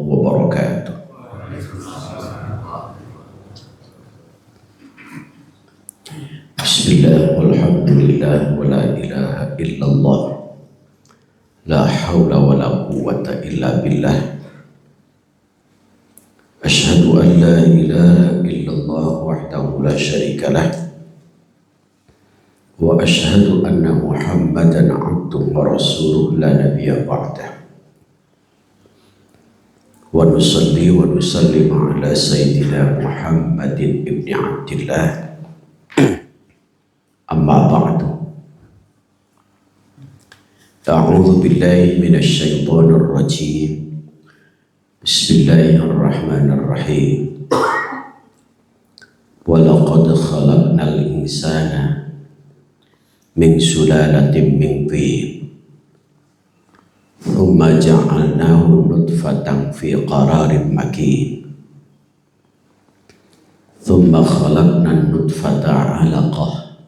wabarakatuh. Bismillah, walhamdulillah, wa la ilaha illallah, la hawla wa la quwwata illa billah. Ashhadu an la ilaha illallah wahdahu la syarika lah, wa ashhadu anna Muhammadan abduhu wa rasuluh la nabiyya ba'dah. Wa nusalli wa nusallim ala sayyidina Muhammadin ibni Abdillah. Amma ba'du. A'udzu billahi minasy syaithanir rajim. Bismillahirrahmanirrahim. Wa laqad khalaqnal insana min sulalatin min tin, thumma ja'alnahu nutfatan fi qararin makin, thumma khalaqna nutfata 'alaqah,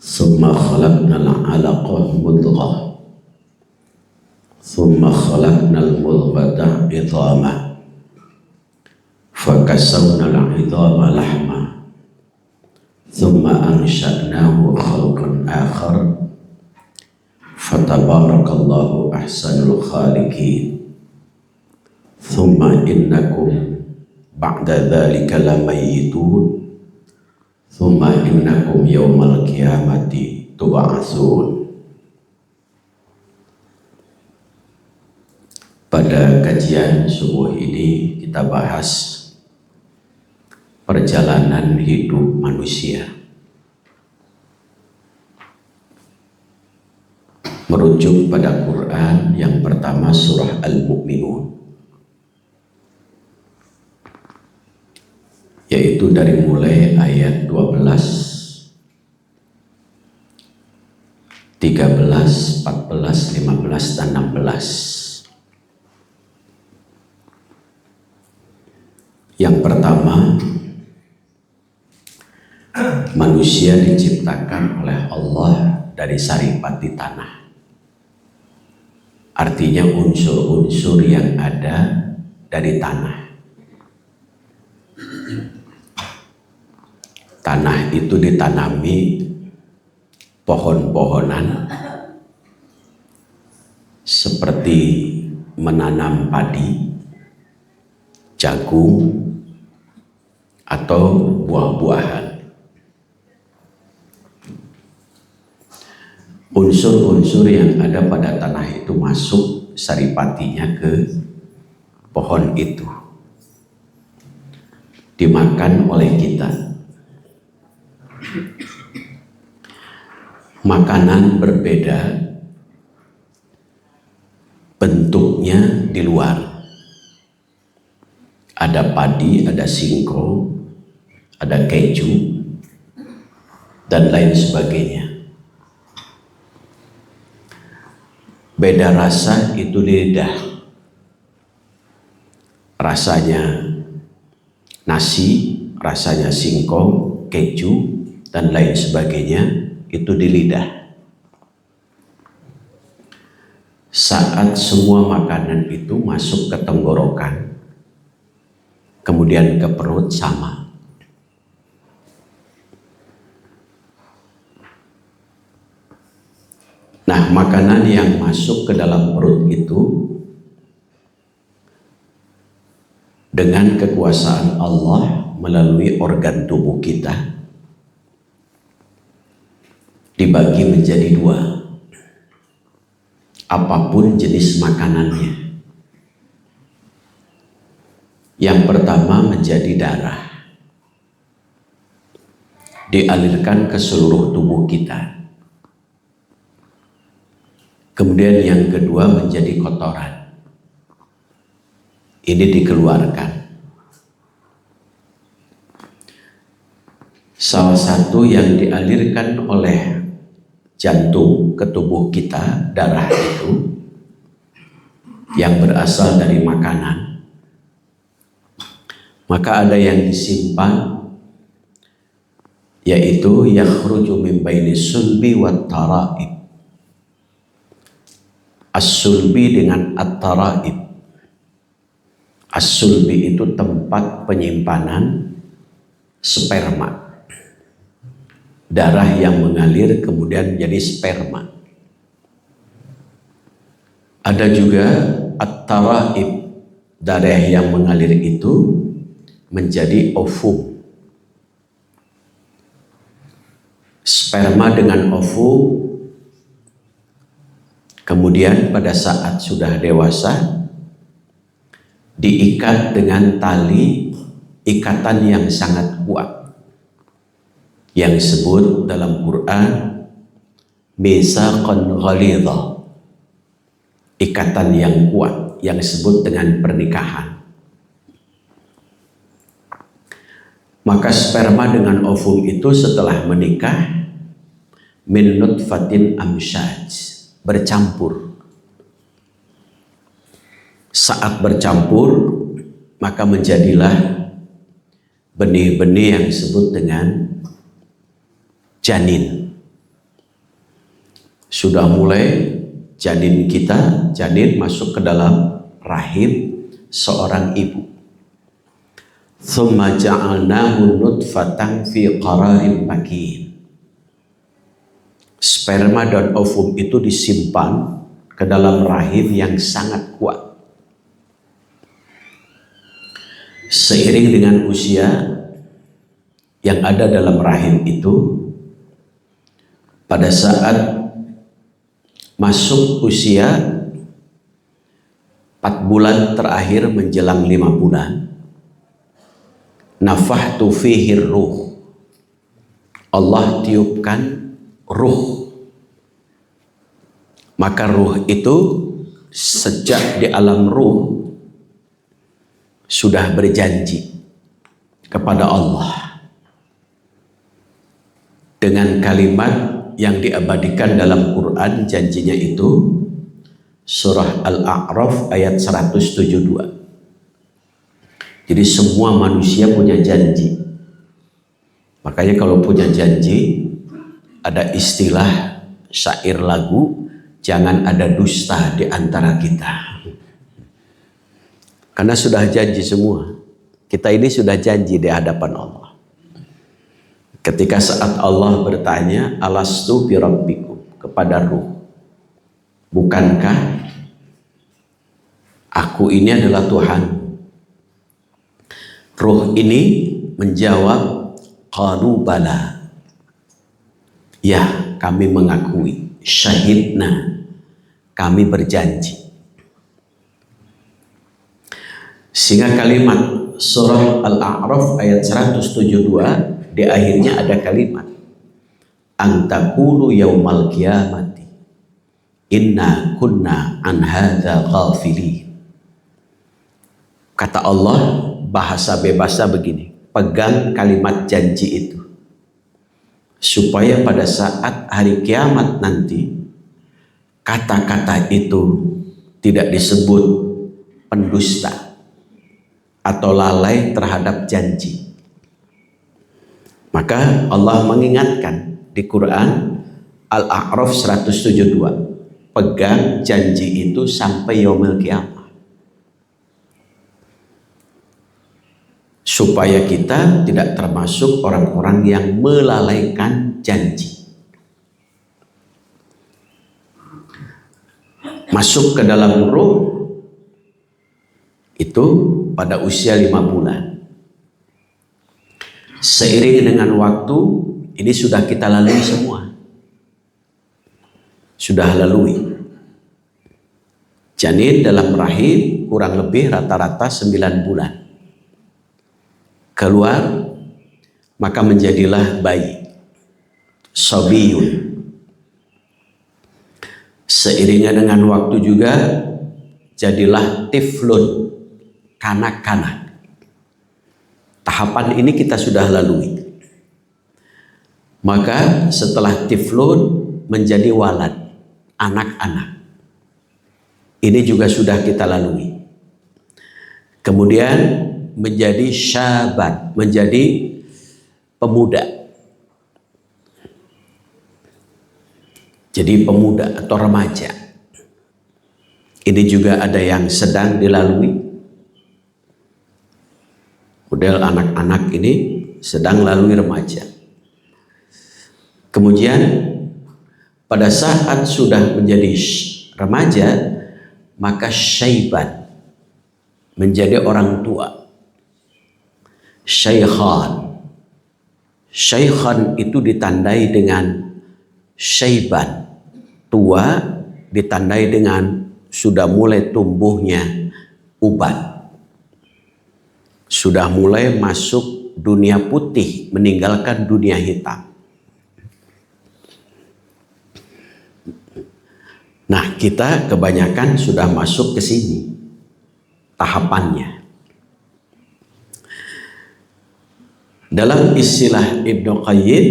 thumma khalaqna al-'alaqah mudghah, thumma khalaqna al-mudghata 'idhaman, fakasawna al-'idhama lahma, thumma ansha'nahu khalqan akhar, fatabarakallahu ahsanul khaliqin. Thumma innakum ba'da dhalika lamayyitun, thumma innakum yawmal qiyamati tub'atsun. Pada kajian subuh ini kita bahas perjalanan hidup manusia, merujuk pada Quran yang pertama surah Al-Mu'minun, yaitu dari mulai ayat 12, 13, 14, 15, dan 16. Yang pertama, manusia diciptakan oleh Allah dari saripati tanah. Artinya unsur-unsur yang ada dari tanah. Tanah itu ditanami pohon-pohonan seperti menanam padi, jagung, atau buah-buahan. Unsur-unsur yang ada pada tanah itu masuk saripatinya ke pohon itu, dimakan oleh kita. Makanan berbeda bentuknya di luar. Ada padi, ada singkong, ada keju, dan lain sebagainya. Beda rasa itu di lidah. Rasanya nasi, rasanya singkong, keju, dan lain sebagainya itu di lidah. Saat semua makanan itu masuk ke tenggorokan, kemudian ke perut sama. Nah, makanan yang masuk ke dalam perut itu dengan kekuasaan Allah melalui organ tubuh kita dibagi menjadi dua, apapun jenis makanannya. Yang pertama menjadi darah, dialirkan ke seluruh tubuh kita. Kemudian yang kedua menjadi kotoran, ini dikeluarkan. Salah satu yang dialirkan oleh jantung ke tubuh kita, darah itu, yang berasal dari makanan. Maka ada yang disimpan, yaitu yakhruju min baini sulbi wat tara'ib. As-sulbi dengan at-tara'ib. As-sulbi itu tempat penyimpanan sperma. Darah yang mengalir kemudian jadi sperma. Ada juga at-taraib, darah yang mengalir itu menjadi ovum. Sperma dengan ovum kemudian pada saat sudah dewasa diikat dengan tali ikatan yang sangat kuat yang disebut dalam Quran mitsaqan ghalidha, ikatan yang kuat yang disebut dengan pernikahan. Maka sperma dengan ovum itu setelah menikah min nutfatin amsyaj, bercampur. Saat bercampur maka menjadilah benih-benih yang disebut dengan janin. Sudah mulai janin masuk ke dalam rahim seorang ibu. Tsumma ja'alnahu nutfatan fi qararin makin. Sperma dan ovum itu disimpan ke dalam rahim yang sangat kuat. Seiring dengan usia yang ada dalam rahim itu, pada saat masuk usia 4 bulan terakhir menjelang 5 bulan, nafahtu fihi ruh, Allah tiupkan ruh. Maka ruh itu sejak di alam ruh sudah berjanji kepada Allah dengan kalimat yang diabadikan dalam Quran. Janjinya itu surah Al-A'raf ayat 172. Jadi semua manusia punya janji. Makanya kalau punya janji, ada istilah syair lagu, jangan ada dusta di antara kita. Karena sudah janji semua. Kita ini sudah janji di hadapan Allah. Ketika saat Allah bertanya, alastu bi rabbikum, kepada ruh, bukankah aku ini adalah Tuhan? Ruh ini menjawab, qalu bala, ya kami mengakui, syahidna, kami berjanji. Sehingga kalimat surah Al-A'raf ayat 172 di akhirnya ada kalimat antakulu yaumal qiyamati inna kunna an hadza ghafilin. Kata Allah, bahasa bebasnya begini, pegang kalimat janji itu supaya pada saat hari kiamat nanti kata-kata itu tidak disebut pendusta atau lalai terhadap janji. Maka Allah mengingatkan di Quran Al-A'raf 172, pegang janji itu sampai yaumil kiamat, supaya kita tidak termasuk orang-orang yang melalaikan janji. Masuk ke dalam ruh itu pada usia 5 bulan. Seiring dengan waktu ini sudah kita lalui semua. Sudah lalui. Janin dalam rahim kurang lebih rata-rata 9 bulan. Keluar maka menjadilah bayi, sabiyun. Seiringnya dengan waktu juga jadilah tiflun, kanak-kanak. Tahapan ini kita sudah lalui. Maka setelah tiflun menjadi walad, anak-anak. Ini juga sudah kita lalui. Kemudian menjadi syaban, menjadi pemuda. Jadi pemuda atau remaja. Ini juga ada yang sedang dilalui. Model anak-anak ini sedang lalui remaja. Kemudian pada saat sudah menjadi remaja, maka syaiban, menjadi orang tua. Syaikhan. Syaikhan itu ditandai dengan syaiban, tua, ditandai dengan sudah mulai tumbuhnya uban. Sudah mulai masuk dunia putih, meninggalkan dunia hitam. Nah, kita kebanyakan sudah masuk ke sini tahapannya. Dalam istilah Ibnu Qayyim,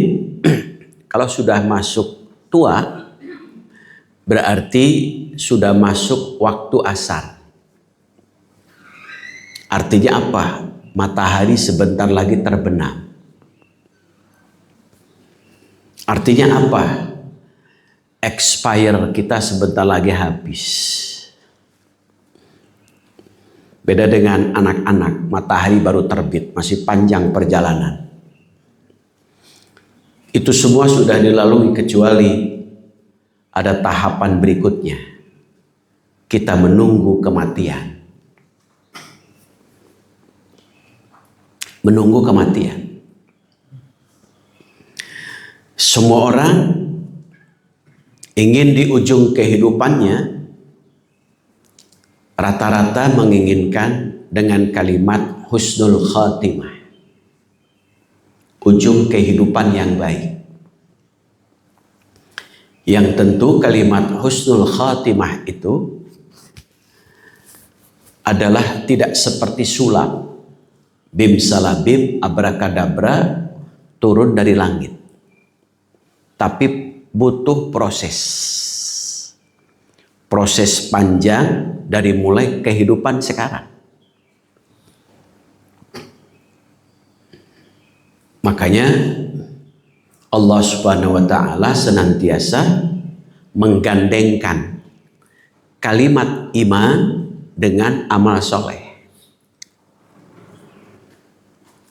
kalau sudah masuk tua, berarti sudah masuk waktu asar. Artinya apa? Matahari sebentar lagi terbenam. Artinya apa? Expire kita sebentar lagi habis. Beda dengan anak-anak, matahari baru terbit, masih panjang perjalanan. Itu semua sudah dilalui kecuali ada tahapan berikutnya. Kita menunggu kematian. Menunggu kematian. Semua orang ingin di ujung kehidupannya rata-rata menginginkan dengan kalimat husnul khatimah, ujung kehidupan yang baik. Yang tentu kalimat husnul khatimah itu adalah tidak seperti sulap, bim salabim, abrakadabra, turun dari langit. Tapi butuh proses. Proses panjang dari mulai kehidupan sekarang. Makanya Allah Subhanahu wa Ta'ala senantiasa menggandengkan kalimat iman dengan amal soleh.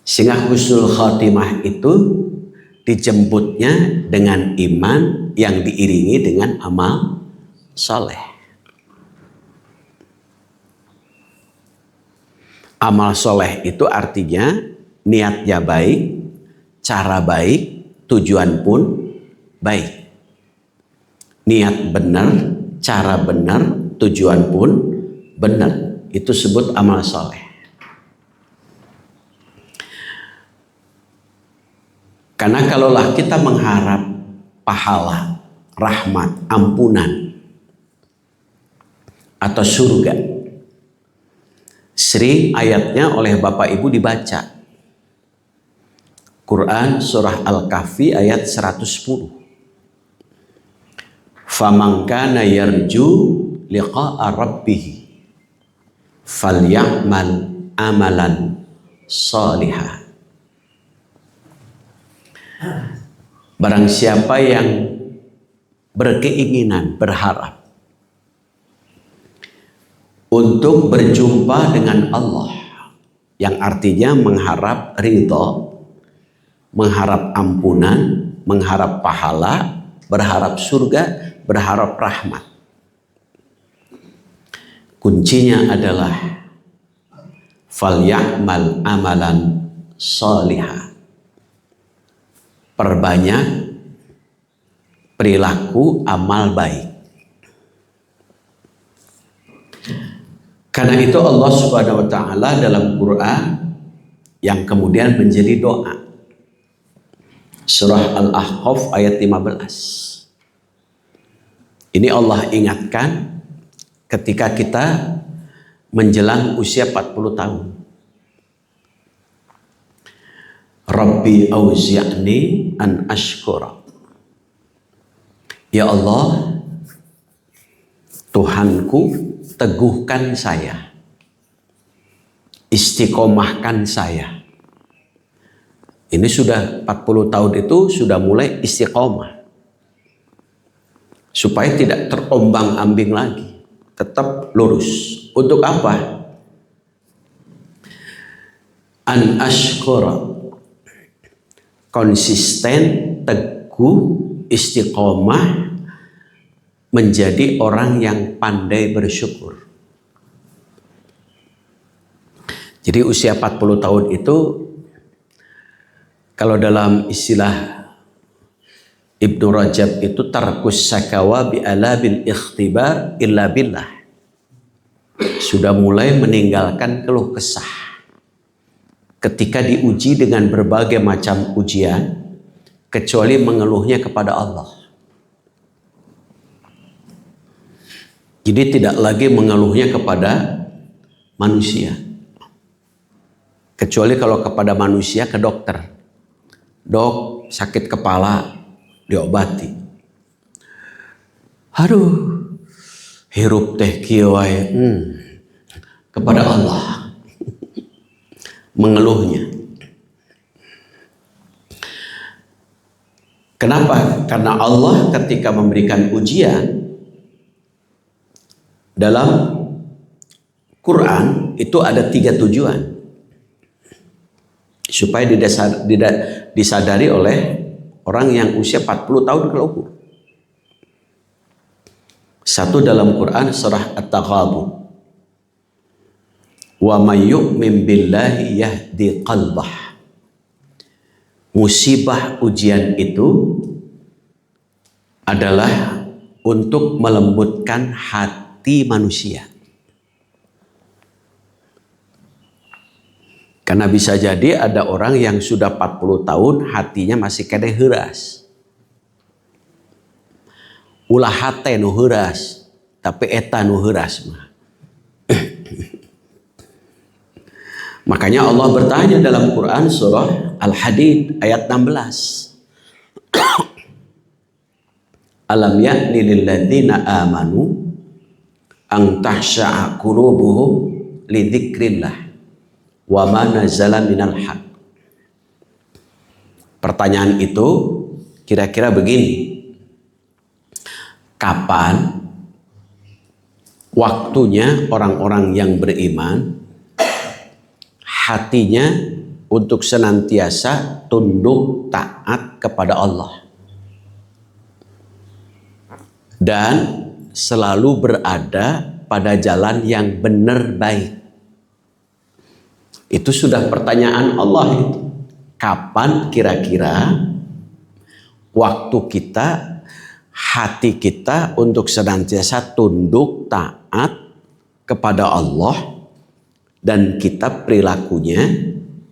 Sehingga husnul khatimah itu dijemputnya dengan iman yang diiringi dengan amal soleh. Amal soleh itu artinya niatnya baik, cara baik, tujuan pun baik. Niat benar, cara benar, tujuan pun benar. Itu sebut amal soleh. Karena kalaulah kita mengharap pahala, rahmat, ampunan, atau surga, sering ayatnya oleh Bapak Ibu dibaca. Quran surah Al-Kahfi ayat 110. Faman kana yarju liqa'a rabbih falyamal amalan salihah. Barang siapa yang berkeinginan, berharap untuk berjumpa dengan Allah, yang artinya mengharap ridho, mengharap ampunan, mengharap pahala, berharap surga, berharap rahmat. Kuncinya adalah falyamal amalan salihah. Perbanyak perilaku amal baik. Karena itu Allah Subhanahu wa Ta'ala dalam Quran yang kemudian menjadi doa. Surah Al-Ahqaf ayat 15. Ini Allah ingatkan ketika kita menjelang usia 40 tahun. Rabbi auzi'ni an ashkura. Ya Allah, Tuhanku, teguhkan saya, istiqomahkan saya. Ini sudah 40 tahun itu sudah mulai istiqomah. Supaya tidak terombang-ambing lagi, tetap lurus. Untuk apa? an ashkura, konsisten, teguh, istiqomah, menjadi orang yang pandai bersyukur. Jadi usia 40 tahun itu, kalau dalam istilah Ibnu Rajab itu tarkus sakawa bi alabil ikhtibar illa billah. Sudah mulai meninggalkan keluh kesah. Ketika diuji dengan berbagai macam ujian, kecuali mengeluhnya kepada Allah. Jadi tidak lagi mengeluhnya kepada manusia. Kecuali kalau kepada manusia ke dokter. Dok, sakit kepala, diobati. Aduh, hirup teh kieu wae. Kepada Allah mengeluhnya. Kenapa? Karena Allah ketika memberikan ujian dalam Quran itu ada 3 tujuan supaya disadari oleh orang yang usia 40 tahun ke ukur. Satu dalam Quran surah At-Taghabun. Wa may yu'min billahi yahdi qalbah. Musibah ujian itu adalah untuk melembutkan hati manusia. Karena bisa jadi ada orang yang sudah 40 tahun hatinya masih kene heuras. Ulah hate nu heuras, tapi eta nu heuras mah. Makanya Allah bertanya dalam Quran surah Al-Hadid ayat 16. Alam ya'ni lil ladzina amanu an tahsha'a qulubuhum li dzikrillah wa ma nazala minal haq. Pertanyaan itu kira-kira begini. Kapan waktunya orang-orang yang beriman hatinya untuk senantiasa tunduk taat kepada Allah dan selalu berada pada jalan yang benar baik? Itu sudah pertanyaan Allah itu. Kapan kira-kira waktu kita, hati kita untuk senantiasa tunduk taat kepada Allah dan kita perilakunya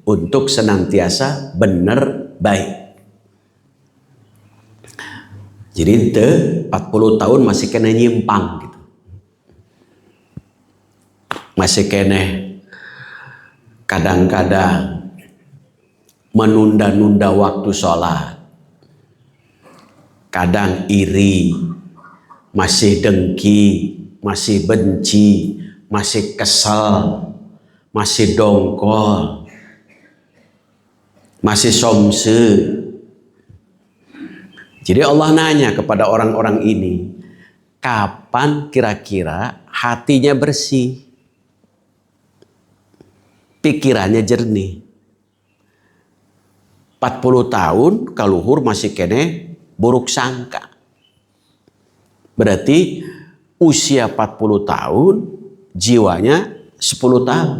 untuk senantiasa benar baik. Jadi itu 40 tahun masih kena nyimpang gitu. Masih kena kadang-kadang menunda-nunda waktu sholat. Kadang iri, masih dengki, masih benci, masih kesal, masih dongkol, masih somse. Jadi Allah nanya kepada orang-orang ini, kapan kira-kira hatinya bersih, pikirannya jernih? 40 tahun kaluhur masih kene buruk sangka. Berarti usia 40 tahun jiwanya 10 tahun.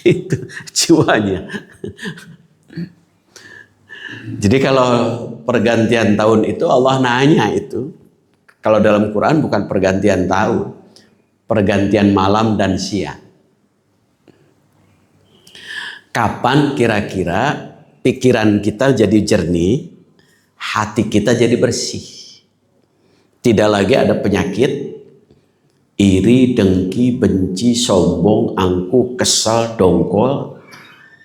Itu jiwanya. Jadi kalau pergantian tahun itu Allah nanya itu. Kalau dalam Quran bukan pergantian tahun. Pergantian malam dan siang. Kapan kira-kira pikiran kita jadi jernih, hati kita jadi bersih. Tidak lagi ada penyakit iri, dengki, benci, sombong, angkuh, kesal, dongkol.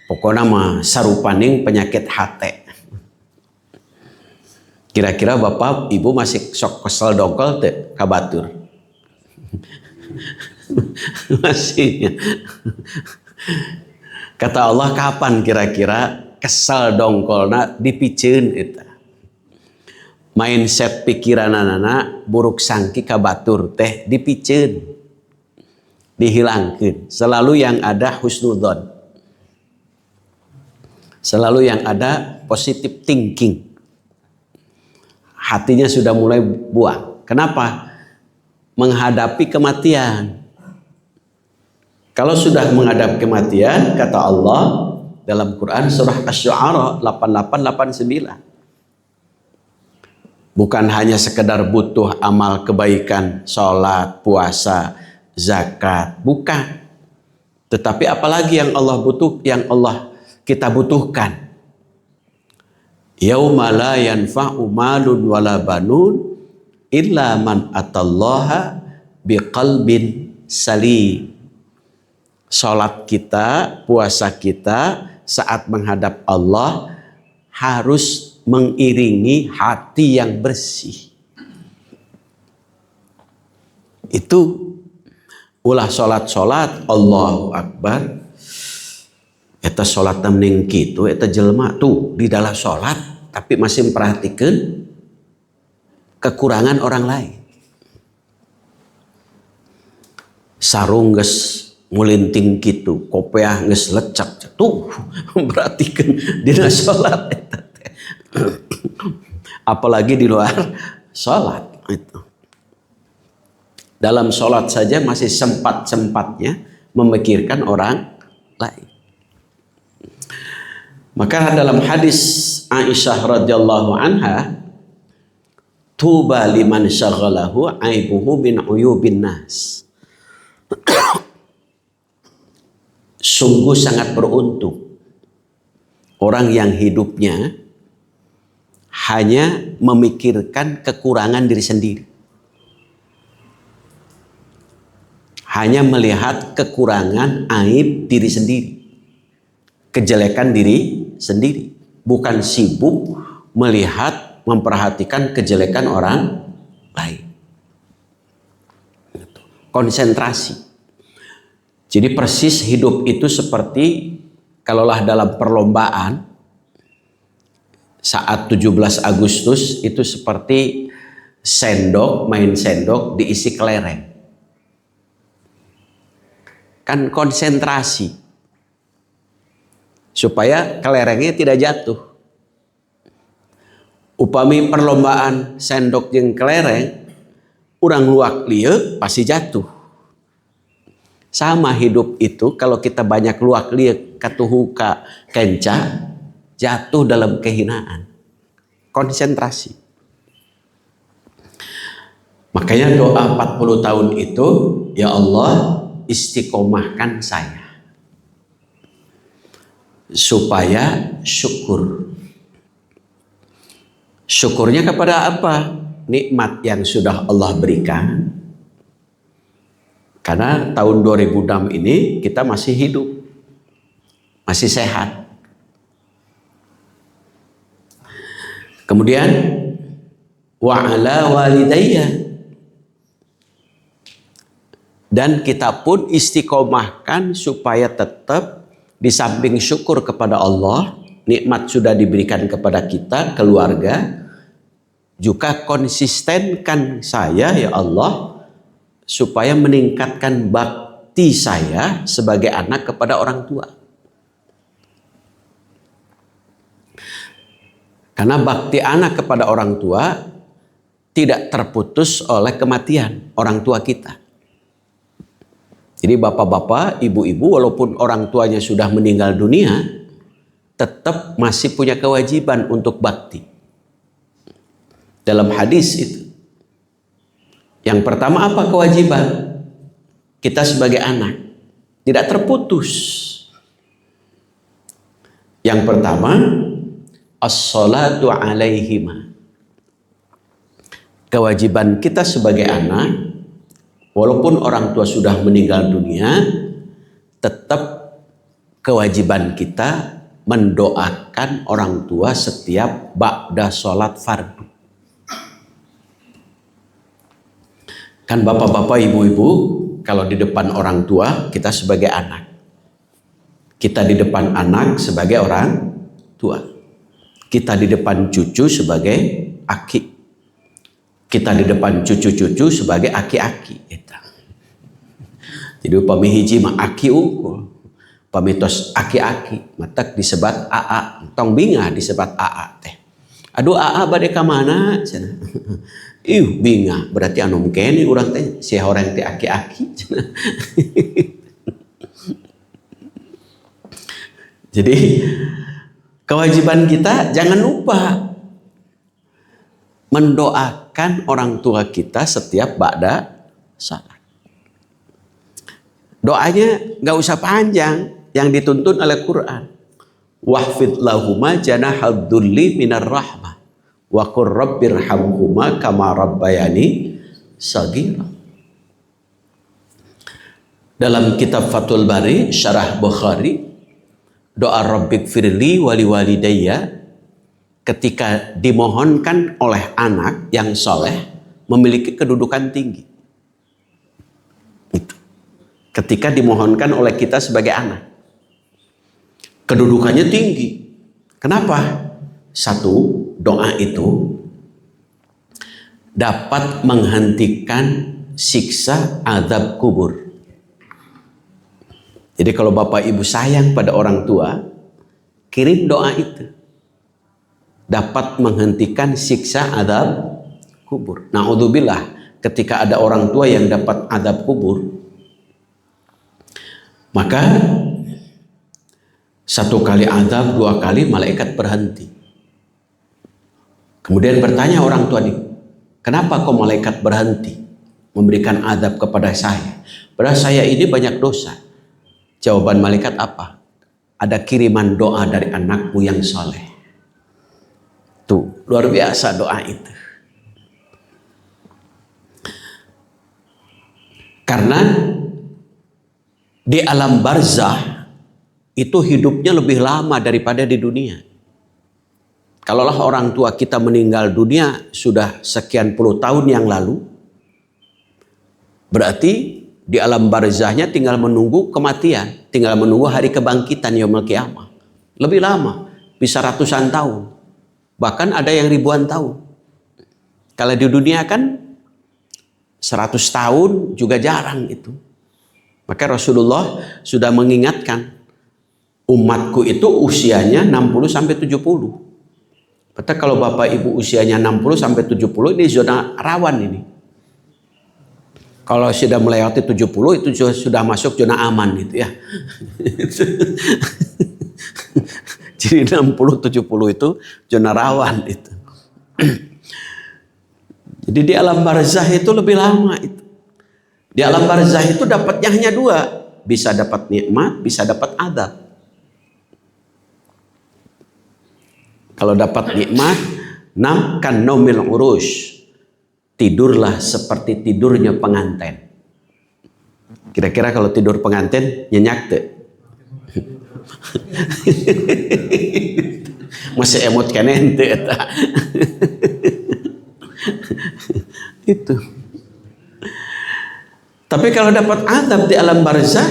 Pokoknya mah sarupaning penyakit hati. Kira-kira Bapak Ibu masih sok kesal dongkol teh kabatur? Masih. Kata Allah, kapan kira-kira kesal dongkolna dipikeun eta? Mindset pikiran anak buruk sangki kabatur teh dipikeun, dihilangkeun. Selalu yang ada husnudzon. Selalu yang ada positive thinking. Hatinya sudah mulai buang. Kenapa? Menghadapi kematian. Kalau sudah menghadapi kematian, kata Allah dalam Quran surah Asy-Syu'ara 88-89. Bukan hanya sekedar butuh amal kebaikan, sholat, puasa, zakat, bukan. Tetapi apalagi yang Allah kita butuhkan. Yauma la yanfa'u malun wala banun illa man atallaha biqalbin salim. Salat kita, puasa kita saat menghadap Allah harus mengiringi hati yang bersih. Itu ulah salat Allahu Akbar. Eta salat mending kitu, eta jelema tuh di dalam salat tapi masih memperhatikan kekurangan orang lain. Sarung geus mulinting kitu, kopiah geus lecak tuh perhatikan dina salat eta teh. Apalagi di luar salat itu. Dalam salat saja masih sempat-sempatnya memikirkan orang lain. Maka dalam hadis Aisyah radhiyallahu anha, tuba liman syaghalahu aibuhu min uyubin nas. Sungguh sangat beruntung orang yang hidupnya hanya memikirkan kekurangan diri sendiri. Hanya melihat kekurangan aib diri sendiri. Kejelekan diri sendiri. Bukan sibuk melihat, memperhatikan kejelekan orang lain. Konsentrasi. Jadi persis hidup itu seperti kalaulah dalam perlombaan saat 17 Agustus itu seperti sendok, main sendok diisi kelereng. Kan konsentrasi supaya kelerengnya tidak jatuh. Upami perlombaan sendok jeung kelereng, urang luak lieu pasti jatuh. Sama hidup itu kalau kita banyak luak lieu katuhu ka kenca, jatuh dalam kehinaan. Konsentrasi. Makanya doa 40 tahun itu, ya Allah istiqomahkan saya supaya syukur. Syukurnya kepada apa? Nikmat yang sudah Allah berikan. Karena tahun 2006 ini kita masih hidup, masih sehat. Kemudian wa ala walidayya, dan kita pun istiqomahkan supaya tetap di samping syukur kepada Allah, nikmat sudah diberikan kepada kita, keluarga, juga konsistenkan saya ya Allah supaya meningkatkan bakti saya sebagai anak kepada orang tua. Karena bakti anak kepada orang tua tidak terputus oleh kematian orang tua kita. Jadi bapak-bapak, ibu-ibu walaupun orang tuanya sudah meninggal dunia, tetap masih punya kewajiban untuk bakti. Dalam hadis itu. Yang pertama apa kewajiban? Kita sebagai anak. Tidak terputus. Yang pertama, as-salatu alaihima. Kewajiban kita sebagai anak, walaupun orang tua sudah meninggal dunia, tetap kewajiban kita mendoakan orang tua setiap ba'da sholat fardu. Kan bapak-bapak, ibu-ibu, kalau di depan orang tua kita sebagai anak. Kita di depan anak sebagai orang tua. Kita di depan cucu sebagai aki. Kita di depan cucu-cucu sebagai aki-aki. Jadi upami hiji mah aki unggul, pamitos aki-aki matak disebat AA, tong binga disebat AA teh. Aduh AA bade ka mana cenah. Binga berarti anu mungkin urang teh si orang teh aki-aki cenah. Jadi kewajiban kita jangan lupa mendoakan orang tua kita setiap ba'da salat. Doanya nggak usah panjang, yang dituntun oleh Quran. Wahfid lahuma janahal dzulli minar rahmah wa qur rabbirhamhuma kama rabbayani shaghira. Dalam kitab Fathul Bari Syarah Bukhari, doa Rabbik firli wali walidayya ketika dimohonkan oleh anak yang soleh memiliki kedudukan tinggi. Itu. Ketika dimohonkan oleh kita sebagai anak, kedudukannya tinggi. Kenapa? Satu, doa itu dapat menghentikan siksa azab kubur. Jadi kalau bapak ibu sayang pada orang tua, kirim doa itu. Dapat menghentikan siksa azab kubur. Na'udzubillah, ketika ada orang tua yang dapat azab kubur, maka satu kali azab, dua kali malaikat berhenti. Kemudian bertanya orang tua ini, kenapa kok malaikat berhenti memberikan azab kepada saya? Padahal saya ini banyak dosa. Jawaban malaikat apa? Ada kiriman doa dari anakmu yang soleh. Tuh, luar biasa doa itu. Karena di alam barzah itu hidupnya lebih lama daripada di dunia. Kalaulah orang tua kita meninggal dunia sudah sekian puluh tahun yang lalu, berarti di alam barzahnya tinggal menunggu kematian, tinggal menunggu hari kebangkitan yaumul qiyamah. Lebih lama, bisa ratusan tahun. Bahkan ada yang ribuan tahun. Kalau di dunia kan 100 tahun juga jarang itu. Maka Rasulullah sudah mengingatkan umatku itu usianya 60 sampai 70. Betul, kalau bapak ibu usianya 60 sampai 70 ini zona rawan ini. Kalau sudah melewati 70 itu sudah masuk zona aman gitu ya. Jadi 60-70 itu zona rawan itu. Jadi di alam barzah itu lebih lama itu. Di alam barzah itu dapatnya hanya dua. Bisa dapat nikmat, bisa dapat adab. Kalau dapat nikmat, nam kan naumil urush. Tidurlah seperti tidurnya pengantin. Kira-kira kalau tidur pengantin nyenyak tuh. Masih emot kenen tuh itu. Tapi kalau dapat azab di alam barzah,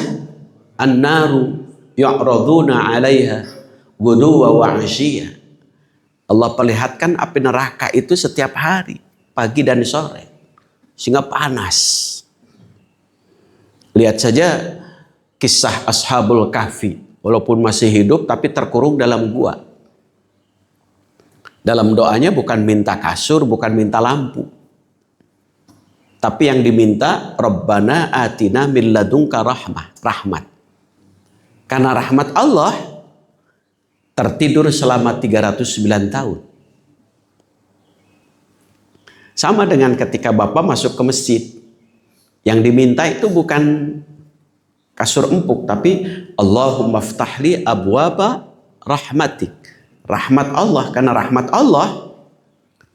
an-naru yu'raduna 'alaiha ghuduwa wa 'ashiyya. Allah perlihatkan api neraka itu setiap hari, pagi dan sore, sehingga panas. Lihat saja kisah Ashabul Kahfi, walaupun masih hidup tapi terkurung dalam gua. Dalam doanya bukan minta kasur, bukan minta lampu. Tapi yang diminta, Rabbana atina min ladunka rahmat. Karena rahmat Allah, tertidur selama 309 tahun. Sama dengan ketika Bapak masuk ke masjid. Yang diminta itu bukan kasur empuk, tapi Allahumma ftahli abwaba rahmatik. Rahmat Allah, karena rahmat Allah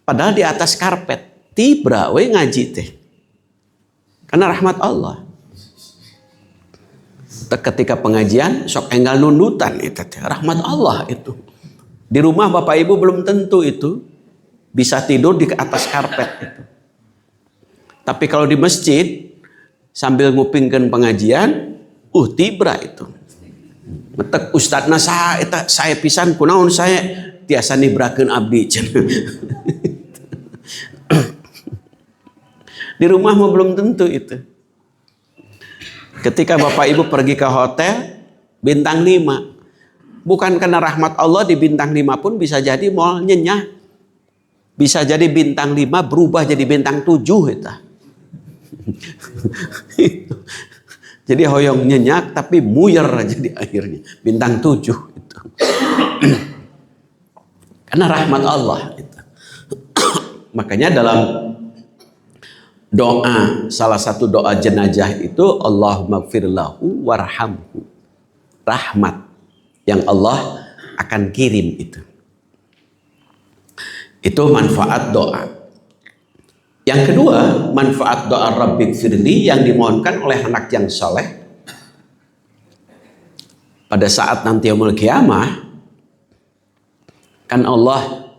padahal di atas karpet. Tibra we ngaji teh. Karena rahmat Allah. Ketika pengajian sok enggal nundutan itu teh. Rahmat Allah itu. Di rumah Bapak Ibu belum tentu itu bisa tidur di atas karpet itu. Tapi kalau di masjid sambil ngupingkeun pengajian, tibra itu. Metek ustadna saya pisan kunaon saya tiasa nibrakeun abdi. Di rumah mah belum tentu itu. Ketika Bapak Ibu pergi ke hotel, bintang 5. Bukan karena rahmat Allah di bintang 5 pun bisa jadi mau nyenyah. Bisa jadi bintang 5 berubah jadi bintang 7 itu. Jadi hoyong nyenyak tapi muyer aja di akhirnya. Bintang 7 itu. Karena rahmat Allah itu. Makanya dalam doa, salah satu doa jenazah itu Allahumma gfir lahu warhamhu. Rahmat yang Allah akan kirim itu. Itu manfaat doa. Yang kedua, manfaat doa Rabbi gfirli yang dimohonkan oleh anak yang soleh. Pada saat nanti yaumul qiyamah, kan Allah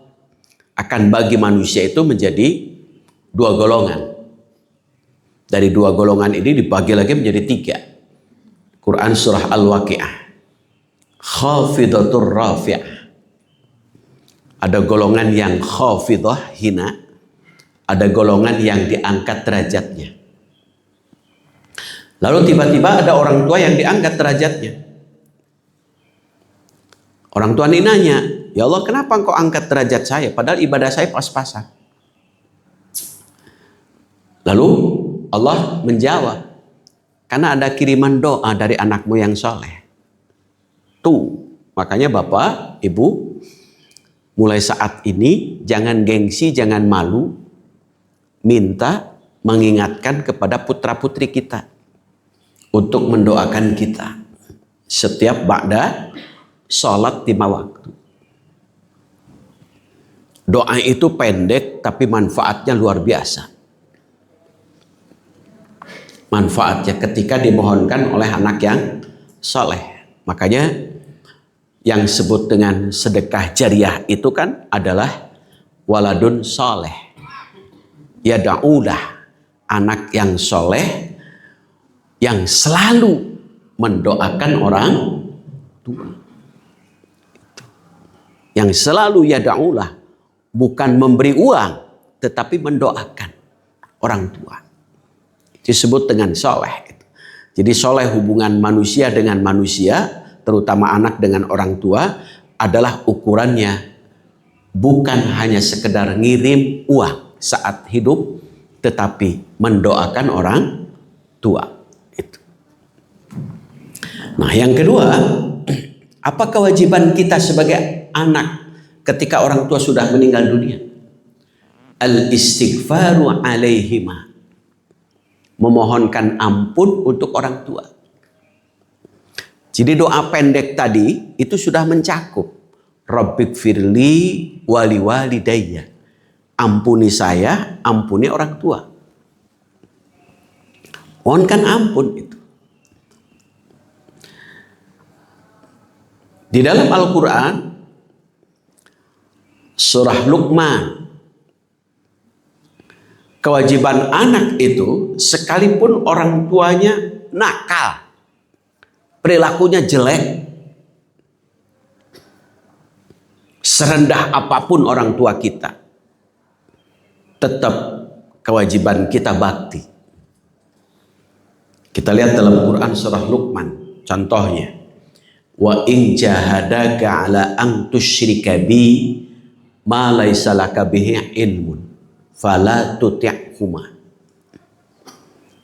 akan bagi manusia itu menjadi 2 golongan. Dari 2 golongan ini dibagi lagi menjadi 3. Quran surah Al-Waqi'ah. Khafidatur rafi'ah. Ada golongan yang khafidah, hina. Ada golongan yang diangkat derajatnya. Lalu tiba-tiba ada orang tua yang diangkat derajatnya. Orang tua ini nanya, ya Allah kenapa engkau angkat derajat saya? Padahal ibadah saya pas-pasan. Lalu Allah menjawab, karena ada kiriman doa dari anakmu yang soleh. Tuh, makanya Bapak, Ibu, mulai saat ini jangan gengsi, jangan malu, minta mengingatkan kepada putra-putri kita untuk mendoakan kita setiap ba'da sholat 5 waktu. Doa itu pendek tapi manfaatnya luar biasa. Manfaatnya ketika dimohonkan oleh anak yang soleh. Makanya yang disebut dengan sedekah jariah itu kan adalah waladun soleh. Ya da'ulah, anak yang soleh yang selalu mendoakan orang tua. Yang selalu ya da'ulah, bukan memberi uang tetapi mendoakan orang tua. Disebut dengan soleh. Jadi soleh hubungan manusia dengan manusia, terutama anak dengan orang tua, adalah ukurannya bukan hanya sekedar ngirim uang saat hidup, tetapi mendoakan orang tua. Itu. Nah yang kedua, apa kewajiban kita sebagai anak ketika orang tua sudah meninggal dunia? Al-istighfaru alaihima. Memohonkan ampun untuk orang tua. Jadi doa pendek tadi itu sudah mencakup Rabbighfirli wali walidayya. Ampuni saya, ampuni orang tua. Mohonkan ampun itu. Di dalam Al-Quran surah Luqman, kewajiban anak itu sekalipun orang tuanya nakal, perilakunya jelek, serendah apapun orang tua kita, tetap kewajiban kita bakti. Kita lihat dalam Quran surah Luqman, contohnya, wa in jahadaka ala an tusyrika bi ma laysa laka bihi ilmun fala tuti'huma.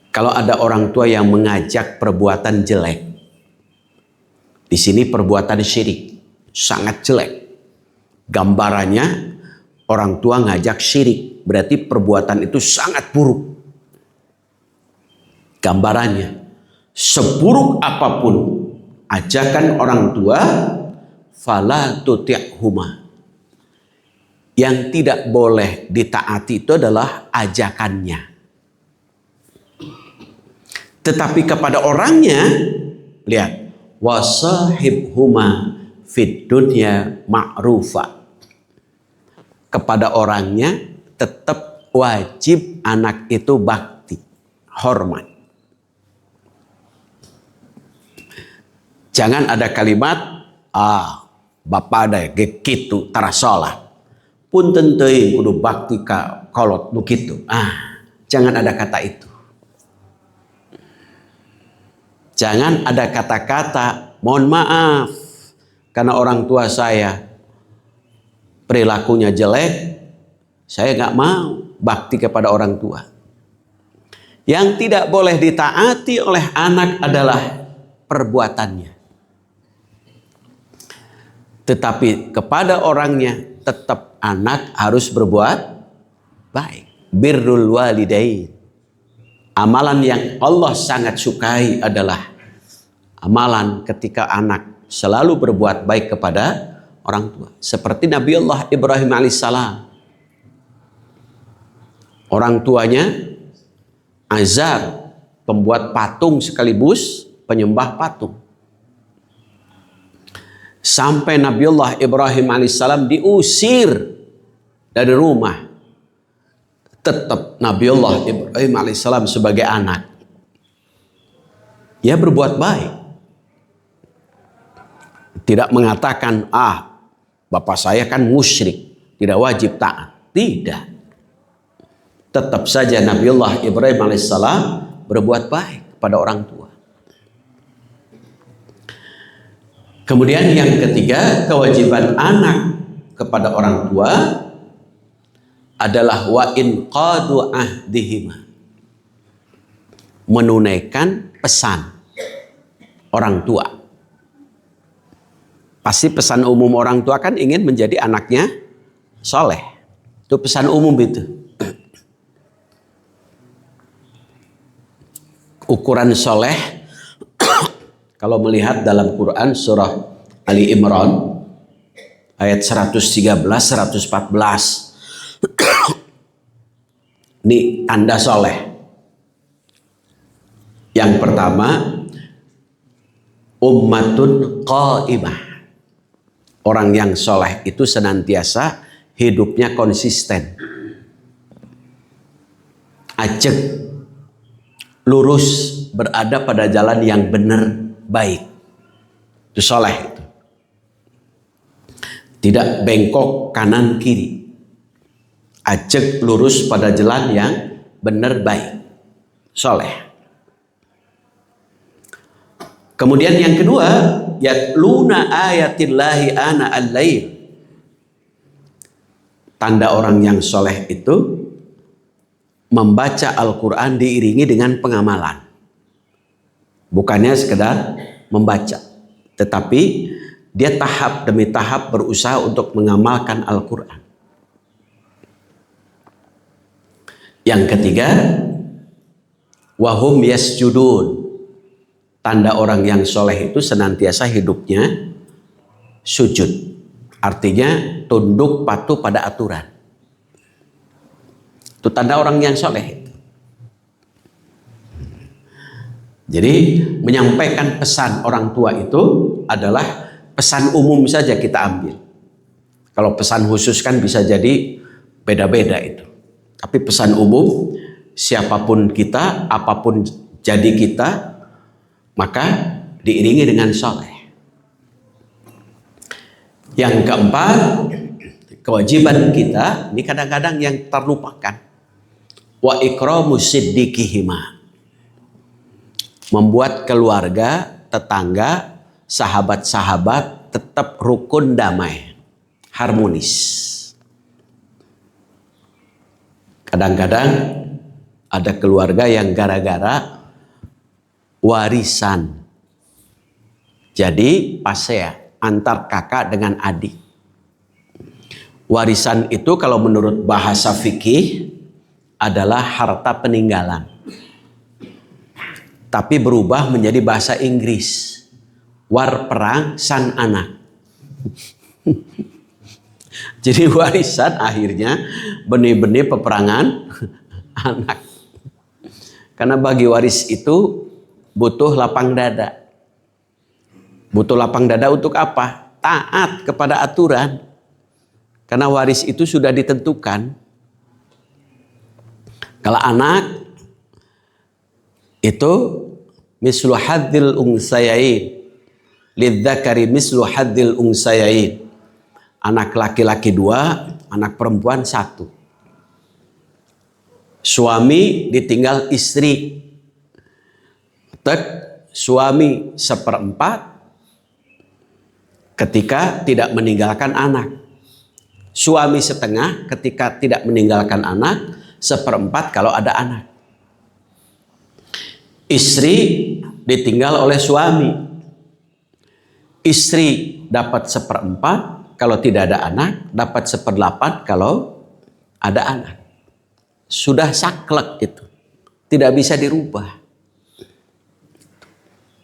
Kalau ada orang tua yang mengajak perbuatan jelek, di sini perbuatan syirik, sangat jelek. Gambarannya orang tua ngajak syirik, berarti perbuatan itu sangat buruk. Gambarannya, seburuk apapun ajakan orang tua, fala tuti'huma. Yang tidak boleh ditaati itu adalah ajakannya. Tetapi kepada orangnya, lihat, wasahibhuma fid dunya ma'rufa. Kepada orangnya tetap wajib anak itu bakti, hormat. Jangan ada kalimat, bapak ada gitu tarasolah. Punten teuing kudu bakti ka kolot nu kitu. Jangan ada kata itu. Jangan ada kata-kata mohon maaf karena orang tua saya perilakunya jelek, saya nggak mau bakti kepada orang tua. Yang tidak boleh ditaati oleh anak adalah perbuatannya. Tetapi kepada orangnya tetap anak harus berbuat baik. Birrul walidain. Amalan yang Allah sangat sukai adalah amalan ketika anak selalu berbuat baik kepada orang tua. Seperti Nabi Allah Ibrahim alaihissalam. Orang tuanya Azar, pembuat patung sekaligus penyembah patung. Sampai Nabiullah Ibrahim alaihissalam diusir dari rumah. Tetap Nabiullah Ibrahim alaihissalam sebagai anak, ia berbuat baik. Tidak mengatakan, bapak saya kan musyrik, tidak wajib taat. Tidak. Tetap saja Nabiullah Ibrahim alaihissalam berbuat baik pada orang tua. Kemudian yang ketiga, kewajiban anak kepada orang tua adalah wa in qadu ahdihima. Menunaikan pesan orang tua. Pasti pesan umum orang tua kan ingin menjadi anaknya soleh. Itu pesan umum itu. Ukuran soleh kalau melihat dalam Quran surah Ali Imran ayat 113-114 ini tanda soleh. Yang pertama, ummatun qaimah. Orang yang soleh itu senantiasa hidupnya konsisten, ajeg, lurus, berada pada jalan yang benar, baik. Itu soleh itu. Tidak bengkok kanan kiri. Ajak lurus pada jalan yang benar, baik. Soleh. Kemudian yang kedua, yatluna ayatillahi ana al-lail. Tanda orang yang soleh itu membaca Al-Quran diiringi dengan pengamalan. Bukannya sekedar membaca, tetapi dia tahap demi tahap berusaha untuk mengamalkan Al-Quran. Yang ketiga, wahum yasjudun. Tanda orang yang soleh itu senantiasa hidupnya sujud. Artinya tunduk patuh pada aturan. Itu tanda orang yang soleh. Jadi menyampaikan pesan orang tua itu adalah pesan umum saja kita ambil. Kalau pesan khusus kan bisa jadi beda-beda itu. Tapi pesan umum, siapapun kita, apapun jadi kita, maka diiringi dengan soleh. Yang keempat, kewajiban kita, ini kadang-kadang yang terlupakan. Wa ikramu siddiqihima. Membuat keluarga, tetangga, sahabat-sahabat tetap rukun damai, harmonis. Kadang-kadang ada keluarga yang gara-gara warisan. Jadi pasea antar kakak dengan adik. Warisan itu kalau menurut bahasa fikih adalah harta peninggalan. Tapi berubah menjadi bahasa Inggris. War perang san anak. Jadi warisan akhirnya benih-benih peperangan anak. Karena bagi waris itu butuh lapang dada. Butuh lapang dada untuk apa? Taat kepada aturan. Karena waris itu sudah ditentukan. Kalau anak itu mislu hadzil unsayain, lidzakari mislu hadzil unsayain. Anak laki-laki 2, anak perempuan 1. Suami ditinggal istri. Suami 1/4, ketika tidak meninggalkan anak. Suami setengah ketika tidak meninggalkan anak, seperempat kalau ada anak. Istri ditinggal oleh suami. Istri dapat seperempat kalau tidak ada anak, dapat seperdelapan kalau ada anak. Sudah saklek itu. Tidak bisa dirubah.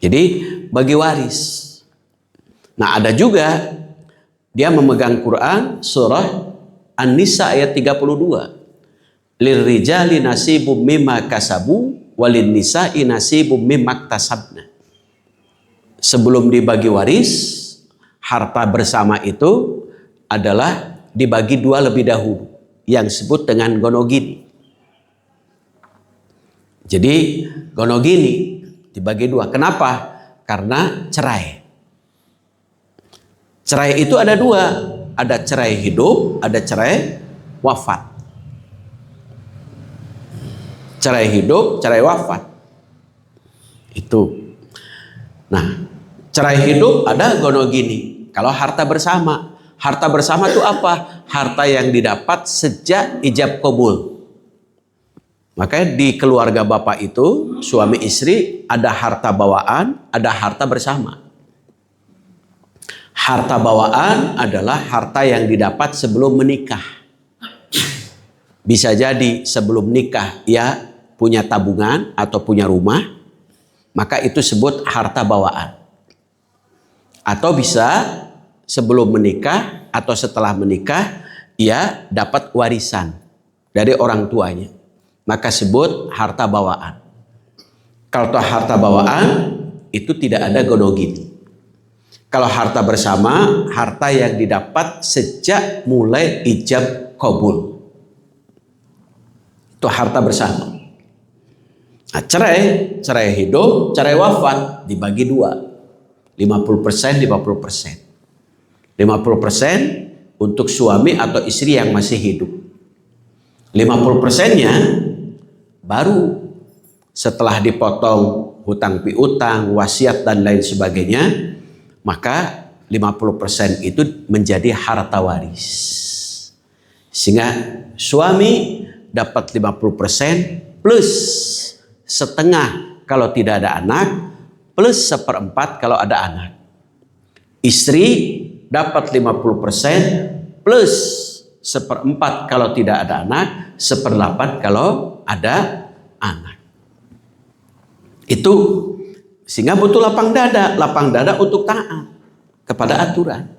Jadi bagi waris. Nah, ada juga dia memegang Quran surah An-Nisa ayat 32. Lirrijali nasibum mimma kasabu walin nisa'i nasibum mimma iktasabna. Sebelum dibagi waris, harta bersama itu adalah dibagi dua lebih dahulu, yang disebut dengan gonogini. Jadi gonogini dibagi dua. Kenapa? Karena cerai. Cerai itu ada dua, ada cerai hidup, ada cerai wafat. Cerai hidup, cerai wafat. Itu. Nah, cerai hidup ada gonogini. Kalau harta bersama, harta bersama itu apa? Harta yang didapat sejak ijab kabul. Makanya di keluarga bapak itu, suami istri ada harta bawaan, ada harta bersama. Harta bawaan adalah harta yang didapat sebelum menikah. Bisa jadi sebelum nikah ya punya tabungan atau punya rumah, maka itu sebut harta bawaan. Atau bisa sebelum menikah atau setelah menikah ia dapat warisan dari orang tuanya, maka sebut harta bawaan. Kalau harta bawaan itu tidak ada gonogini. Kalau harta bersama, harta yang didapat sejak mulai ijab kabul. Itu harta bersama. Nah, cerai hidup, cerai wafat dibagi dua. 50%, 50%. 50% untuk suami atau istri yang masih hidup. 50%-nya baru setelah dipotong hutang piutang, wasiat dan lain sebagainya, maka 50% itu menjadi harta waris. Sehingga suami dapat 50% plus setengah kalau tidak ada anak, plus seperempat kalau ada anak. Istri dapat 50% plus seperempat kalau tidak ada anak, seperdelapan kalau ada anak. Itu sehingga butuh lapang dada untuk taat kepada aturan.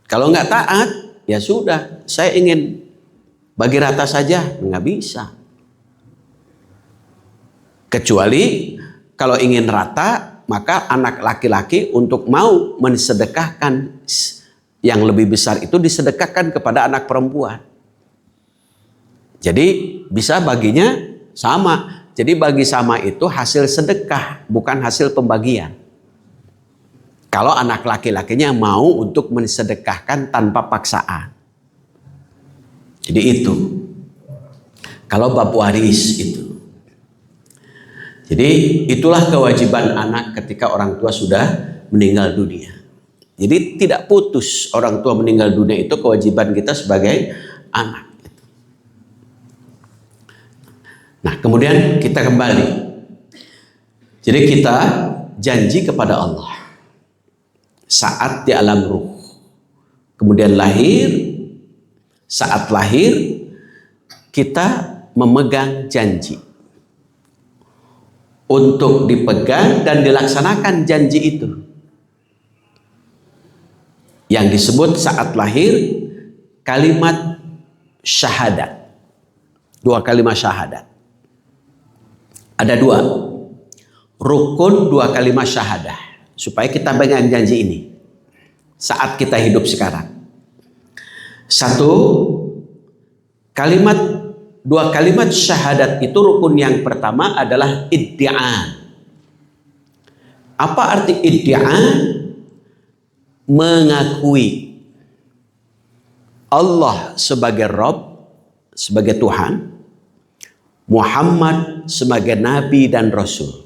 Kalau nggak taat, ya sudah, saya ingin bagi rata saja, nggak bisa. Kecuali kalau ingin rata, maka anak laki-laki untuk mau mensedekahkan yang lebih besar itu disedekahkan kepada anak perempuan. Jadi bisa baginya sama. Jadi bagi sama itu hasil sedekah, bukan hasil pembagian. Kalau anak laki-lakinya mau untuk mensedekahkan tanpa paksaan. Jadi itu. Kalau bab waris itu. Jadi itulah kewajiban anak ketika orang tua sudah meninggal dunia. Jadi tidak putus orang tua meninggal dunia itu kewajiban kita sebagai anak. Nah, kemudian kita kembali. Jadi kita janji kepada Allah saat di alam ruh. Kemudian lahir, saat lahir kita memegang janji untuk dipegang dan dilaksanakan janji itu. Yang disebut saat lahir kalimat syahadat. 2 kalimat syahadat. Ada 2 rukun 2 kalimat syahadah supaya kita pegang janji ini saat kita hidup sekarang. 1 kalimat 2 kalimat syahadat itu rukun yang pertama adalah iddia. Apa arti iddia? Mengakui Allah sebagai Rabb, sebagai Tuhan, Muhammad sebagai Nabi dan Rasul.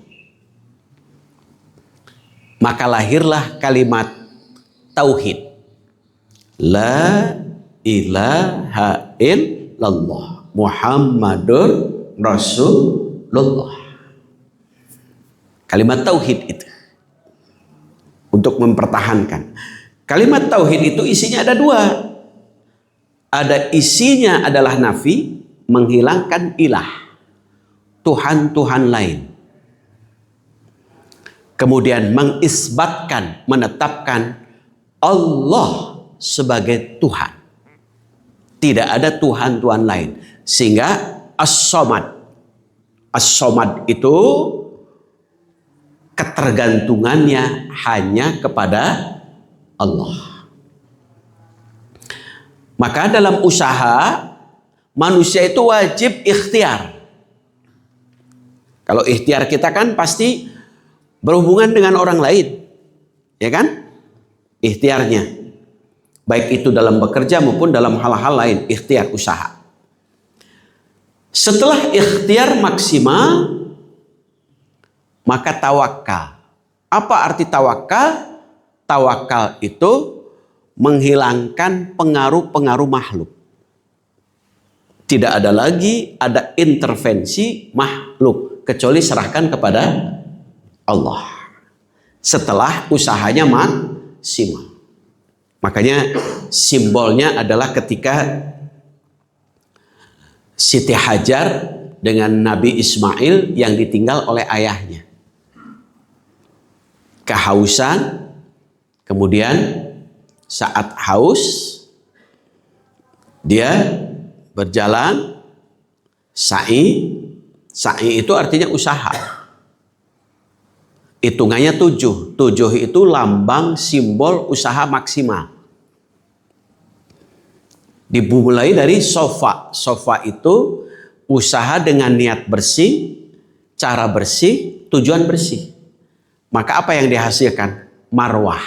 Maka lahirlah kalimat tauhid. La ilaha illallah Muhammadur Rasulullah. Kalimat tauhid itu untuk mempertahankan. Kalimat tauhid itu isinya ada dua. Ada isinya adalah nafi, menghilangkan ilah, Tuhan-Tuhan lain. Kemudian mengisbatkan, menetapkan Allah sebagai Tuhan. Tidak ada Tuhan-Tuhan lain. Sehingga as-somad. As-somad itu ketergantungannya hanya kepada Allah. Maka dalam usaha manusia itu wajib ikhtiar. Kalau ikhtiar kita kan pasti berhubungan dengan orang lain, ya kan? Ikhtiarnya baik itu dalam bekerja maupun dalam hal-hal lain, ikhtiar usaha. Setelah ikhtiar maksimal, maka tawakal. Apa arti tawakal? Tawakal itu menghilangkan pengaruh-pengaruh makhluk. Tidak ada lagi ada intervensi makhluk kecuali serahkan kepada Allah. Setelah usahanya maksimal. Makanya simbolnya adalah ketika Siti Hajar dengan Nabi Ismail yang ditinggal oleh ayahnya. Kehausan, kemudian saat haus dia berjalan sa'i. Sa'i itu artinya usaha. Hitungannya 7. 7 itu lambang simbol usaha maksimal. Dimulai dari sofa. Sofa itu usaha dengan niat bersih, cara bersih, tujuan bersih. Maka apa yang dihasilkan? Marwah.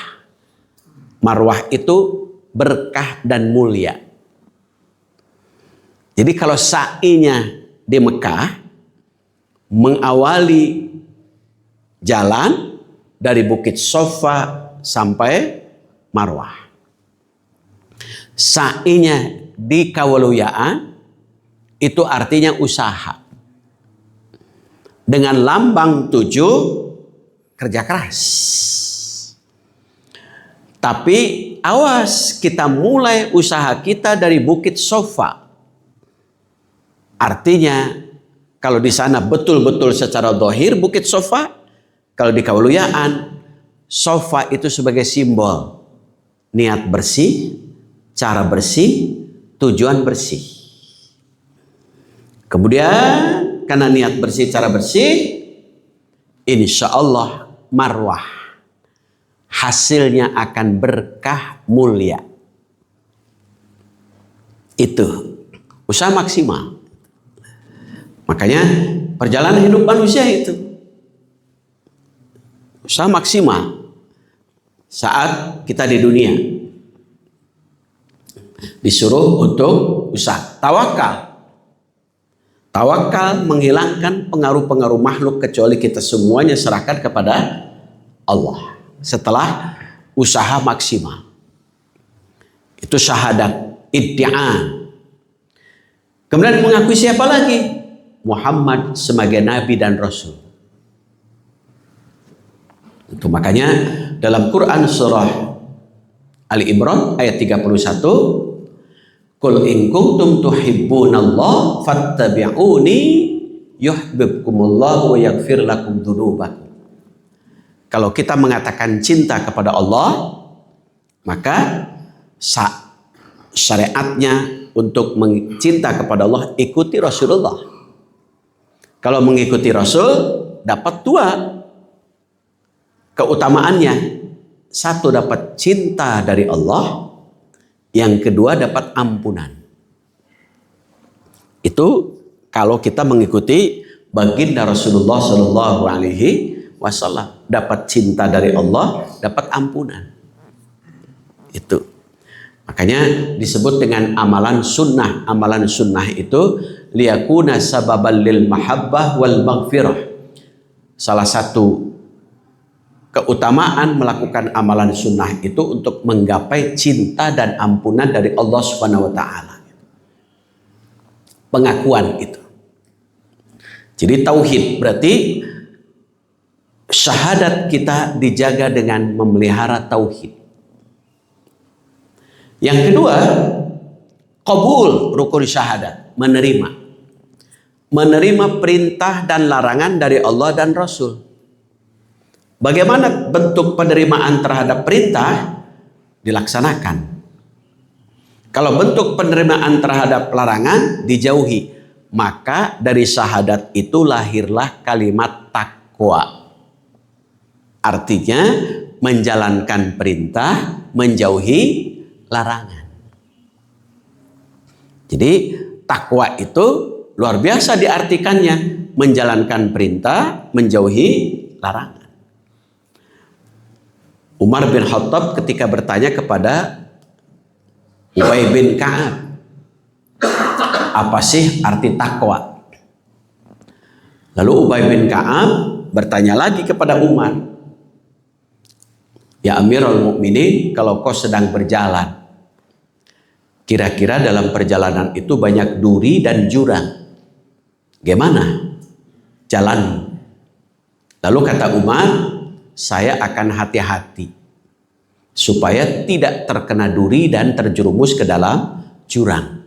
Marwah itu berkah dan mulia. Jadi kalau sa'inya di Mekah, mengawali jalan dari Bukit Sofa sampai Marwah. Sa'inya di Kawaluyaan itu artinya usaha. Dengan lambang 7, kerja keras. Tapi awas, kita mulai usaha kita dari Bukit Sofa. Artinya kalau di sana betul-betul secara zahir Bukit Sofa, kalau di Kawaluyaan Sofa itu sebagai simbol niat bersih, cara bersih, tujuan bersih. Kemudian karena niat bersih, cara bersih, insya Allah Marwah hasilnya akan berkah mulia. Itu usaha maksimal. Makanya perjalanan hidup manusia itu usaha maksimal saat kita di dunia. Disuruh untuk usaha. Tawakal. Tawakal menghilangkan pengaruh-pengaruh makhluk kecuali kita semuanya serahkan kepada Allah. Setelah usaha maksimal. Itu syahadat, iddi'an. Kemudian mengakui siapa lagi? Muhammad sebagai Nabi dan Rasul. Itu makanya dalam Quran surah Ali Imran ayat 31, Qul in kuntum tuhibbunallah fattabi'uni yuhibbukumullah wa yaghfir lakum dzunubakum. Kalau kita mengatakan cinta kepada Allah, maka syariatnya untuk mencinta kepada Allah ikuti Rasulullah. Kalau mengikuti Rasul dapat 2 keutamaannya. 1 dapat cinta dari Allah, yang kedua dapat ampunan. Itu kalau kita mengikuti baginda Rasulullah Shallallahu Alaihi Wasallam, dapat cinta dari Allah, dapat ampunan. Itu makanya disebut dengan amalan sunnah. Amalan sunnah itu liyakuna sababan lil mahabbah wal maghfirah. Salah satu keutamaan melakukan amalan sunnah itu untuk menggapai cinta dan ampunan dari Allah Subhanahu wa taala. Pengakuan itu. Jadi tauhid berarti syahadat kita dijaga dengan memelihara tauhid. Yang kedua, qabul rukun syahadat, menerima. Menerima perintah dan larangan dari Allah dan Rasul. Bagaimana bentuk penerimaan terhadap perintah? Dilaksanakan. Kalau bentuk penerimaan terhadap larangan dijauhi, maka dari syahadat itu lahirlah kalimat takwa. Artinya menjalankan perintah, menjauhi larangan. Jadi takwa itu luar biasa diartikannya, menjalankan perintah, menjauhi larangan. Umar bin Khattab ketika bertanya kepada Ubay bin Ka'ab, apa sih arti takwa? Lalu Ubay bin Ka'ab bertanya lagi kepada Umar, ya Amirul Mukminin, kalau kau sedang berjalan, kira-kira dalam perjalanan itu banyak duri dan jurang, gimana jalan? Lalu kata Umar, saya akan hati-hati supaya tidak terkena duri dan terjerumus ke dalam jurang.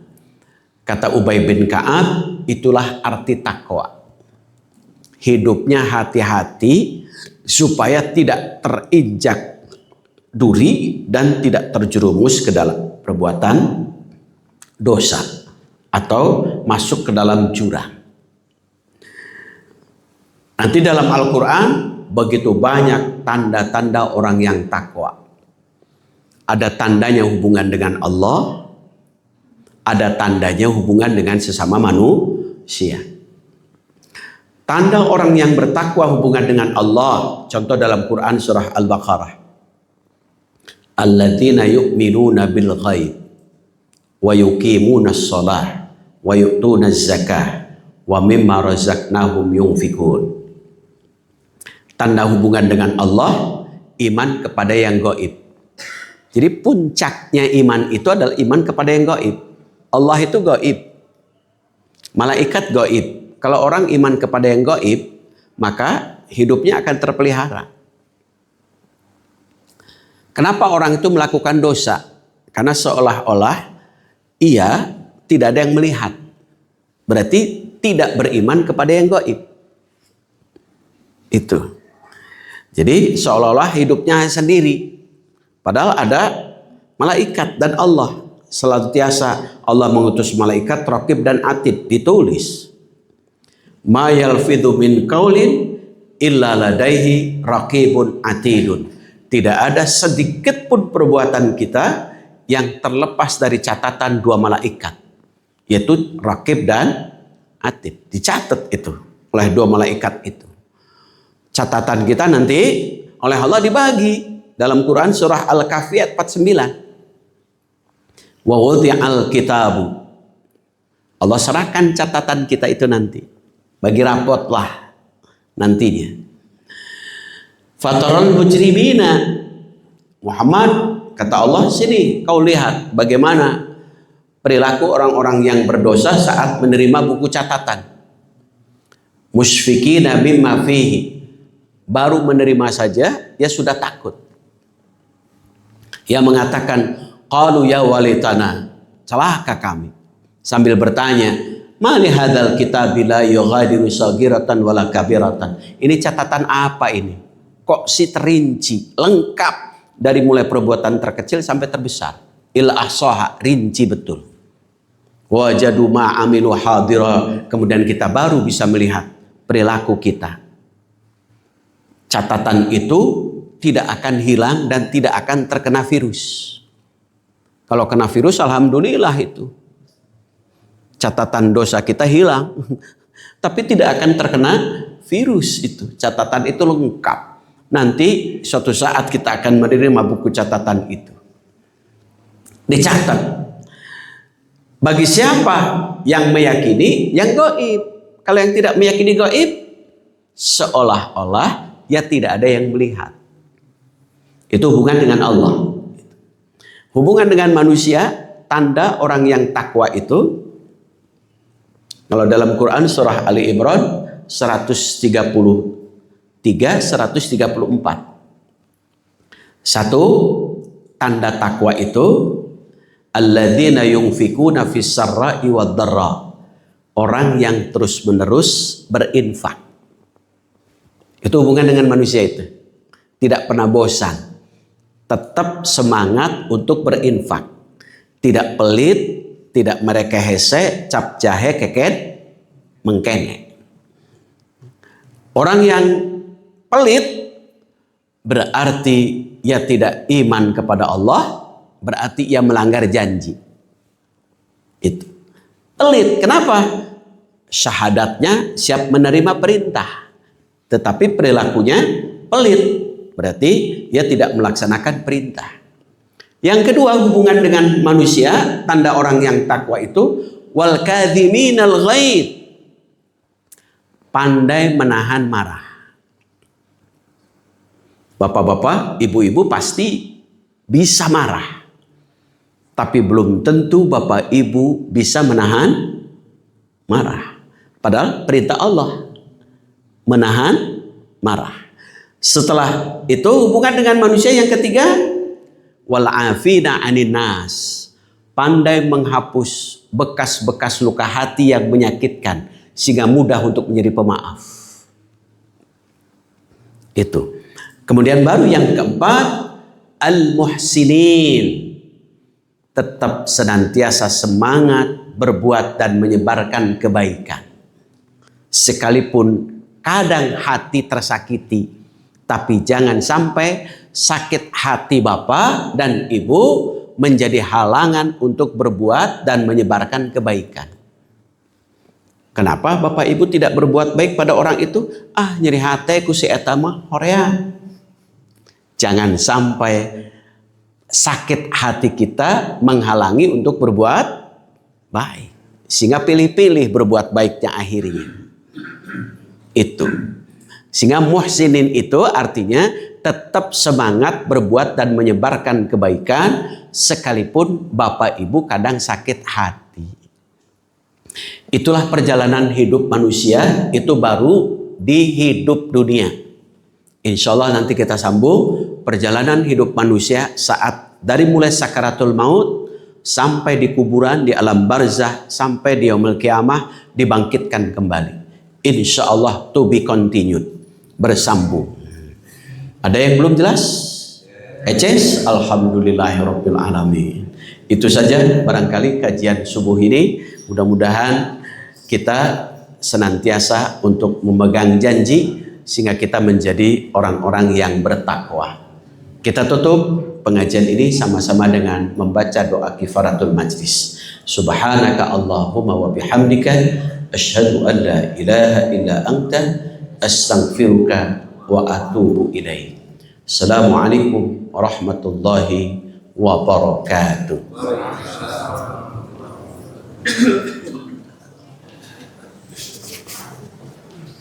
Kata Ubay bin Ka'ab, itulah arti takwa. Hidupnya hati-hati supaya tidak terinjak duri dan tidak terjerumus ke dalam perbuatan dosa atau masuk ke dalam jurang. Nanti dalam Al-Quran begitu banyak tanda-tanda orang yang takwa. Ada tandanya hubungan dengan Allah, ada tandanya hubungan dengan sesama manusia. Tanda orang yang bertakwa hubungan dengan Allah, contoh dalam Quran surah Al-Baqarah. Alladzina yu'minuna bil ghaib wa yuqimuna shalah wa yu'tuna zakah wa mimma razaqnahum yunfikun. Tanda hubungan dengan Allah, iman kepada yang gaib. Jadi puncaknya iman itu adalah iman kepada yang gaib. Allah itu gaib. Malaikat gaib. Kalau orang iman kepada yang gaib, maka hidupnya akan terpelihara. Kenapa orang itu melakukan dosa? Karena seolah-olah ia tidak ada yang melihat. Berarti tidak beriman kepada yang gaib. Itu. Jadi seolah-olah hidupnya sendiri. Padahal ada malaikat dan Allah. Senantiasa Allah mengutus malaikat raqib dan atid, ditulis. Ma yalfidhu min qaulin illa ladaihi raqibun atidun. Tidak ada sedikit pun perbuatan kita yang terlepas dari catatan dua malaikat, yaitu raqib dan atid. Dicatat itu oleh dua malaikat itu. Catatan kita nanti oleh Allah dibagi. Dalam Quran surah Al-Kahfi ayat 49. Wa wudi'al kitabu. Allah serahkan catatan kita itu nanti. Bagi rapotlah nantinya. Fataral mujrimina. Muhammad, kata Allah, sini kau lihat bagaimana perilaku orang-orang yang berdosa saat menerima buku catatan. Musyfiqina mimma fihi. Baru menerima saja dia sudah takut. Ia mengatakan, qalu ya walitana, celaka kami. Sambil bertanya, ma li hadzal kitabi la yughadiru saghiratan wala kabiratan. Ini catatan apa ini? Kok si terinci, lengkap dari mulai perbuatan terkecil sampai terbesar. Ila ahsaha, rinci betul. Wajadu ma amilu hadira, kemudian kita baru bisa melihat perilaku kita. Catatan itu tidak akan hilang dan tidak akan terkena virus. Kalau kena virus, alhamdulillah itu. Catatan dosa kita hilang. Tapi tidak akan terkena virus itu. Catatan itu lengkap. Nanti suatu saat kita akan menerima buku catatan itu. Dicatat. Bagi siapa yang meyakini yang gaib. Kalau yang tidak meyakini gaib, seolah-olah ya tidak ada yang melihat. Itu hubungan dengan Allah. Hubungan dengan manusia, tanda orang yang takwa itu, kalau dalam Quran surah Ali Imran 133, 134. Satu, tanda takwa itu alladzina yunfikuna fis sarra'i wad dharra. Orang yang terus-menerus berinfak. Itu hubungan dengan manusia itu. Tidak pernah bosan. Tetap semangat untuk berinfak. Tidak pelit, tidak mereka hese, cap jahe, keket, mengkene. Orang yang pelit berarti ia tidak iman kepada Allah, berarti ia melanggar janji. Itu. Pelit, kenapa? Syahadatnya siap menerima perintah, tetapi perilakunya pelit, berarti ia tidak melaksanakan perintah. Yang kedua, hubungan dengan manusia, tanda orang yang takwa itu wal kadhiminal ghaidh, pandai menahan marah. Bapak-bapak, ibu-ibu pasti bisa marah. Tapi belum tentu bapak ibu bisa menahan marah. Padahal perintah Allah menahan marah. Setelah itu hubungan dengan manusia yang ketiga, wal afina 'anin nas, pandai menghapus bekas-bekas luka hati yang menyakitkan sehingga mudah untuk menjadi pemaaf. Itu. Kemudian baru yang keempat, al-muhsinin, tetap senantiasa semangat berbuat dan menyebarkan kebaikan. Sekalipun kadang hati tersakiti, tapi jangan sampai sakit hati bapak dan ibu menjadi halangan untuk berbuat dan menyebarkan kebaikan. Kenapa bapak ibu tidak berbuat baik pada orang itu? Nyeri hati ku si eta mah hoream. Jangan sampai sakit hati kita menghalangi untuk berbuat baik. Sehingga pilih-pilih berbuat baiknya akhirnya. Itu. Sehingga muhsinin itu artinya tetap semangat berbuat dan menyebarkan kebaikan sekalipun bapak ibu kadang sakit hati. Itulah perjalanan hidup manusia, itu baru di hidup dunia. Insya Allah nanti kita sambung perjalanan hidup manusia saat dari mulai sakaratul maut sampai di kuburan, di alam barzah, sampai di yaumul kiamah dibangkitkan kembali. Insya Allah to be continued, bersambung. Ada yang belum jelas? Eces? Alhamdulillahirabbil alamin. Itu saja barangkali kajian subuh ini. Mudah-mudahan kita senantiasa untuk memegang janji sehingga kita menjadi orang-orang yang bertakwa. Kita tutup pengajian ini sama-sama dengan membaca doa kifaratul majlis. Subhanaka Allahumma wa bihamdika asyhadu an la ilaha illa anta astaghfiruka wa atubu ilaik. Assalamualaikum warahmatullahi wabarakatuh.